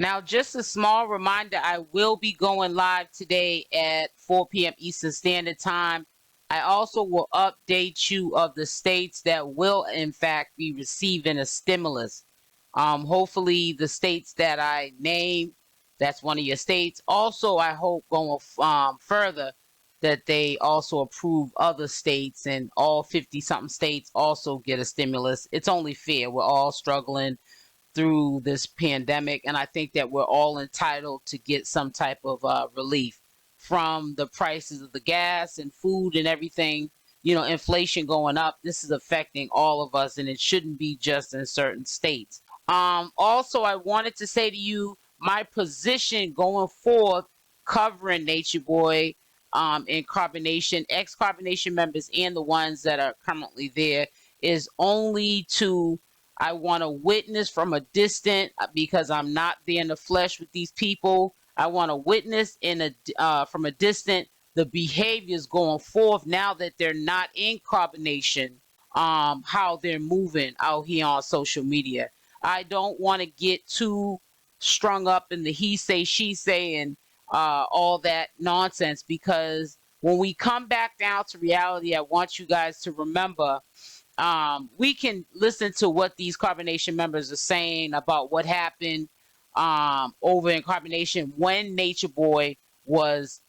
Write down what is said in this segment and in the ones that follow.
Now, just a small reminder, I will be going live today at 4 p.m. Eastern Standard Time. I also will update you of the states that will, in fact, be receiving a stimulus. Hopefully, the states that I name, that's one of your states. Also, I hope going further that they also approve other states and all 50-something states also get a stimulus. It's only fair. We're all struggling through this pandemic, and I think that we're all entitled to get some type of relief from the prices of the gas and food and everything. You know, inflation going up. This is affecting all of us, and it shouldn't be just in certain states. Also, I wanted to say to you, my position going forth covering Nature Boy and Carbonation, ex-Carbonation members and the ones that are currently there, is only to, I want to witness from a distance because I'm not there in the flesh with these people. I want to witness from a distance the behaviors going forth now that they're not in carbonation, how they're moving out here on social media. I don't want to get too strung up in the he say, she say, and all that nonsense, because when we come back down to reality, I want you guys to remember we can listen to what these carbonation members are saying about what happened over in carbonation when Nature Boy was,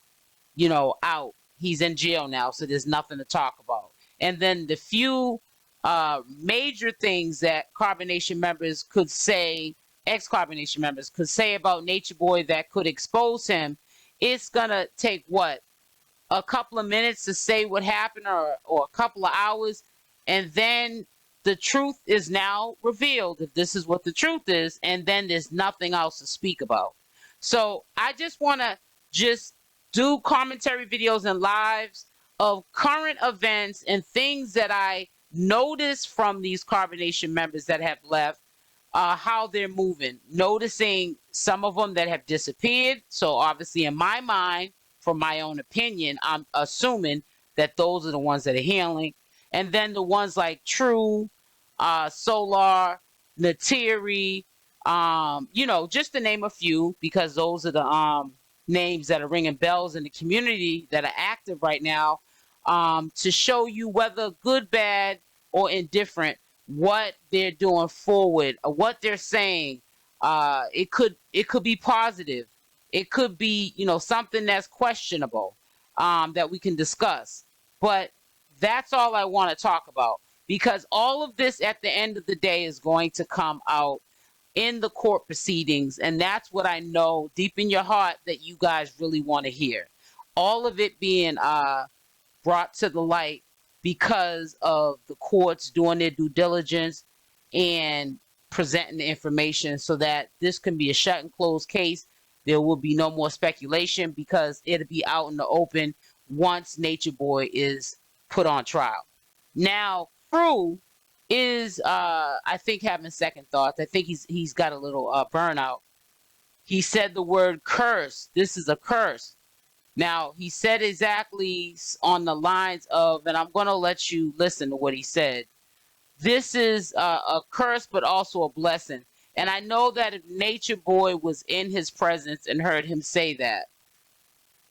you know, out. He's in jail now, so there's nothing to talk about. And then the few major things that carbonation members could say, ex-carbonation members could say about Nature Boy that could expose him, it's gonna take what, a couple of minutes to say what happened, or a couple of hours, and then the truth is now revealed, if this is what the truth is, and then there's nothing else to speak about. So I just want to just do commentary videos and lives of current events and things that I noticed from these carbonation members that have left, how they're moving, noticing some of them that have disappeared. So obviously in my mind, from my own opinion, I'm assuming that those are the ones that are healing. And then the ones like True, Solar, Nateri, you know, just to name a few, because those are the names that are ringing bells in the community that are active right now, to show you whether good, bad, or indifferent, what they're doing forward, or what they're saying. It could be positive. It could be, you know, something that's questionable that we can discuss. But that's all I want to talk about, because all of this at the end of the day is going to come out in the court proceedings, and that's what I know deep in your heart that you guys really want to hear. All of it being brought to the light because of the courts doing their due diligence and presenting the information, so that this can be a shut and closed case. There will be no more speculation, because it'll be out in the open once Nature Boy is put on trial. Now, True is, I think, having second thoughts. I think he's got a little burnout. He said the word curse. This is a curse. Now, he said exactly on the lines of, and I'm going to let you listen to what he said. This is a curse, but also a blessing. And I know that if Nature Boy was in his presence and heard him say that,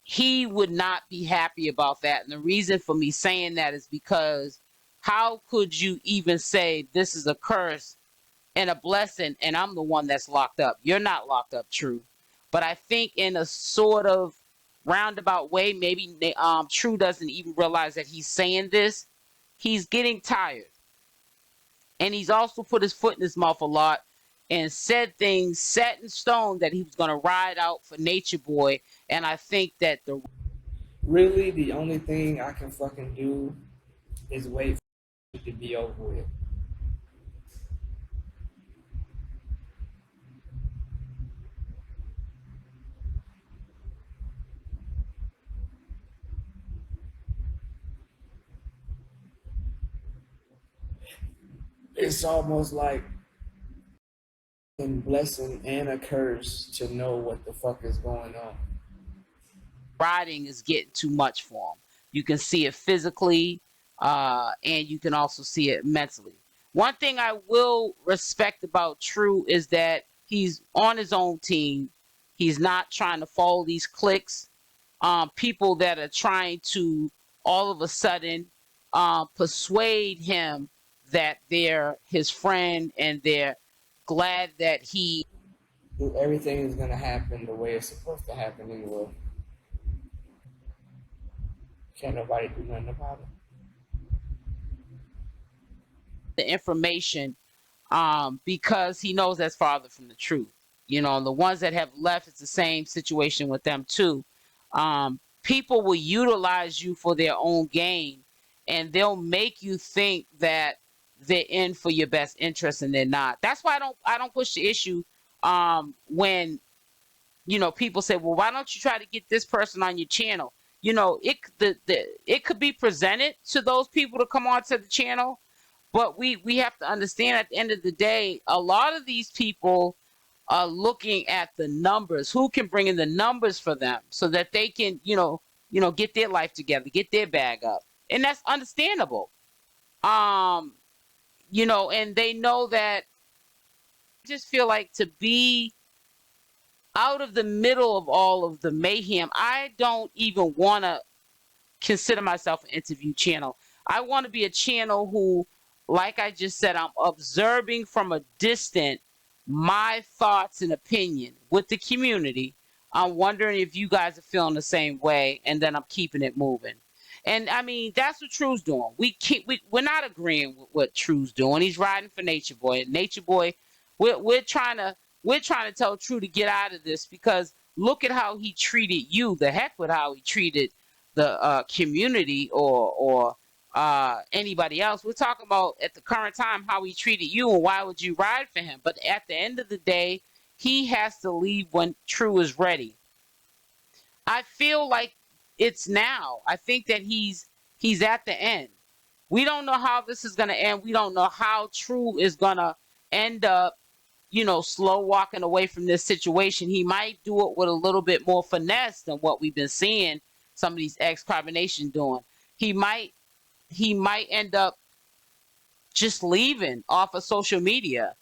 he would not be happy about that. And the reason for me saying that is because how could you even say this is a curse and a blessing, and I'm the one that's locked up? You're not locked up, True. But I think in a sort of roundabout way, maybe True doesn't even realize that he's saying this. He's getting tired. And he's also put his foot in his mouth a lot and said things set in stone that he was going to ride out for Nature Boy. And I think that Really, the only thing I can fucking do is wait for it to be over with. It's almost like a blessing and a curse to know what the fuck is going on. riding is getting too much for him. You can see it physically, and you can also see it mentally. One thing I will respect about True is that He's on his own team. He's not trying to follow these cliques, people that are trying to all of a sudden persuade him that they're his friend and they're glad that he. Everything is gonna happen the way it's supposed to happen anyway. Can't nobody do nothing about it. The information because he knows that's farther from the truth. You know, the ones that have left, it's the same situation with them too. People will utilize you for their own gain, and they'll make you think that they're in for your best interest, and they're not. That's why I don't push the issue when people say, well, why don't you try to get this person on your channel? It could be presented to those people to come onto the channel, but we have to understand at the end of the day, a lot of these people are looking at the numbers. Who can bring in the numbers for them so that they can, get their life together, get their bag up, and that's understandable. And they know that. I just feel like to be out of the middle of all of the mayhem, I don't even want to consider myself an interview channel. I want to be a channel who, like I just said, I'm observing from a distance my thoughts and opinion with the community. I'm wondering if you guys are feeling the same way, and then I'm keeping it moving. And I mean, that's what True's doing. We're not agreeing with what True's doing. He's riding for Natureboy. Natureboy, we're trying to tell True to get out of this, because look at how he treated you. The heck with how he treated the community or anybody else. We're talking about at the current time how he treated you and why would you ride for him. But at the end of the day, he has to leave when True is ready. I feel like it's now. I think that he's at the end. We don't know how this is going to end. We don't know how True is going to end up, slow walking away from this situation. He might do it with a little bit more finesse than what we've been seeing some of these ex-CarbonNation doing. He might end up just leaving off of social media.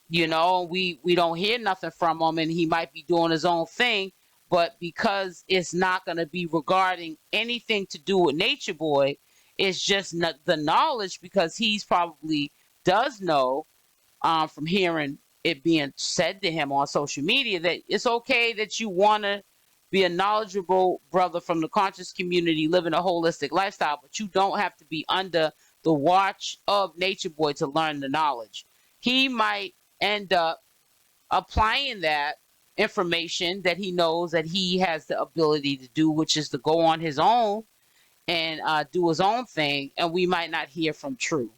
We don't hear nothing from him, and he might be doing his own thing. But because it's not going to be regarding anything to do with Natureboy, it's just not the knowledge, because he's probably does know from hearing it being said to him on social media that it's okay that you want to be a knowledgeable brother from the conscious community living a holistic lifestyle, but you don't have to be under the watch of Natureboy to learn the knowledge. He might end up applying that information that he knows that he has the ability to do, which is to go on his own and do his own thing, and we might not hear from True.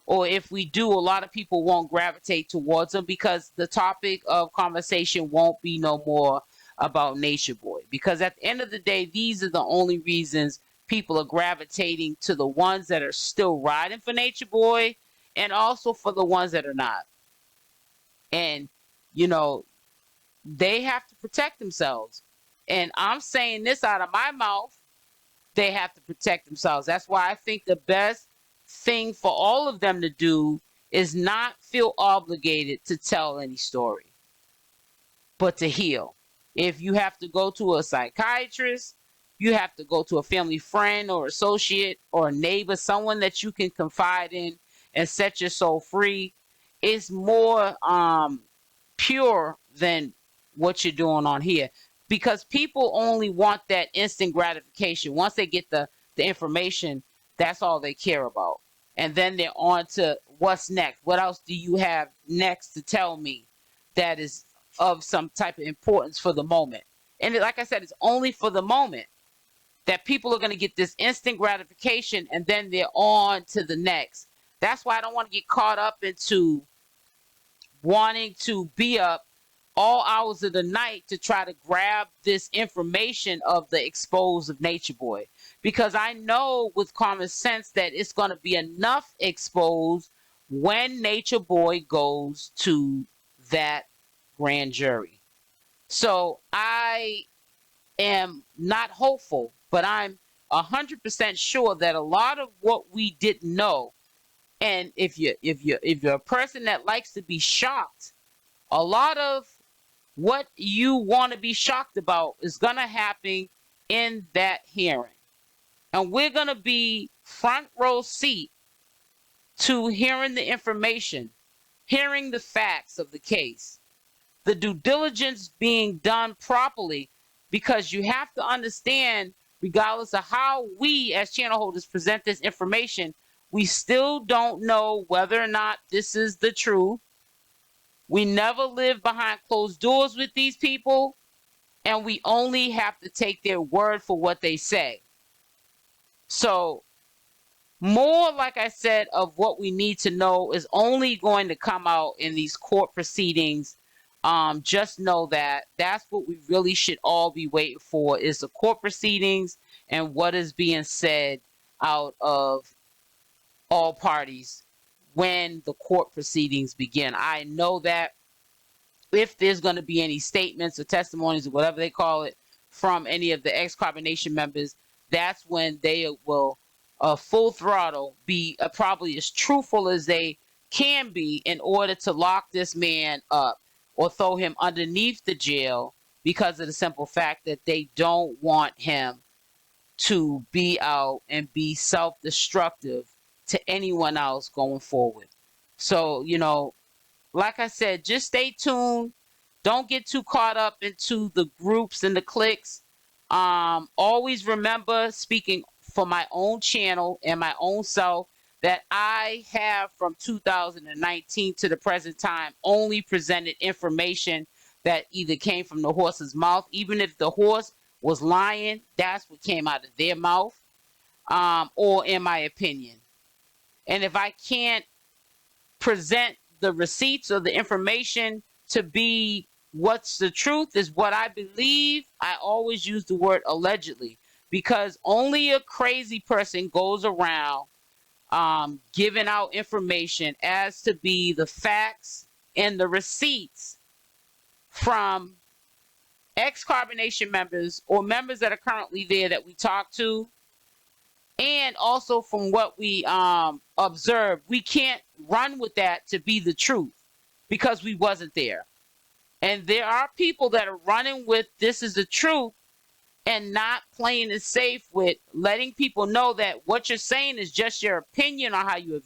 Or if we do, a lot of people won't gravitate towards him, because the topic of conversation won't be no more about Natureboy. Because at the end of the day, these are the only reasons people are gravitating to the ones that are still riding for Natureboy, and also for the ones that are not. And, they have to protect themselves. And I'm saying this out of my mouth. They have to protect themselves. That's why I think the best thing for all of them to do is not feel obligated to tell any story, but to heal. If you have to go to a psychiatrist, you have to go to a family friend or associate or a neighbor, someone that you can confide in and set your soul free. It's more pure than what you're doing on here, because people only want that instant gratification. Once they get the information, that's all they care about. And then they're on to what's next. What else do you have next to tell me that is of some type of importance for the moment? And like I said, it's only for the moment that people are going to get this instant gratification, and then they're on to the next. That's why I don't want to get caught up into wanting to be up all hours of the night to try to grab this information of the expose of Natureboy, because I know with common sense that it's going to be enough exposed when Natureboy goes to that grand jury. So I am not hopeful, but I'm 100% sure that a lot of what we didn't know, and if you're a person that likes to be shocked, a lot of what you want to be shocked about is going to happen in that hearing. And we're going to be front row seat to hearing the information, hearing the facts of the case, the due diligence being done properly, because you have to understand, regardless of how we as channel holders present this information, we still don't know whether or not this is the truth. We never live behind closed doors with these people, and we only have to take their word for what they say. So more, like I said, of what we need to know is only going to come out in these court proceedings. Just know that that's what we really should all be waiting for, is the court proceedings and what is being said out of all parties when the court proceedings begin. I know that if there's going to be any statements or testimonies or whatever they call it from any of the 𝗪𝗪𝗪𝐺arbonation members, that's when they will full throttle be probably as truthful as they can be in order to lock this man up or throw him underneath the jail, because of the simple fact that they don't want him to be out and be self-destructive to anyone else going forward. So, you know, like I said, just stay tuned. Don't get too caught up into the groups and the cliques. Always remember, speaking for my own channel and my own self, that I have from 2019 to the present time only presented information that either came from the horse's mouth, even if the horse was lying, that's what came out of their mouth, or in my opinion. And if I can't present the receipts or the information to be what's the truth, is what I believe, I always use the word allegedly, because only a crazy person goes around giving out information as to be the facts and the receipts from 𝗪𝗪𝗪𝐺arbonation members or members that are currently there that we talk to, and also from what we observe. We can't run with that to be the truth because we wasn't there. And there are people that are running with this is the truth and not playing it safe with letting people know that what you're saying is just your opinion on how you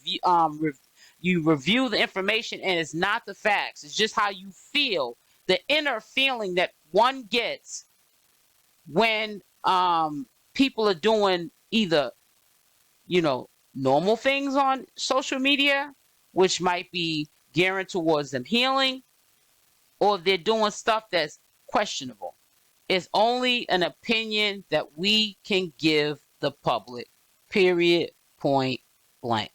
review the information, and it's not the facts. It's just how you feel, the inner feeling that one gets when people are doing either, you know, normal things on social media, which might be gearing towards them healing, or they're doing stuff that's questionable. It's only an opinion that we can give the public, period, point blank.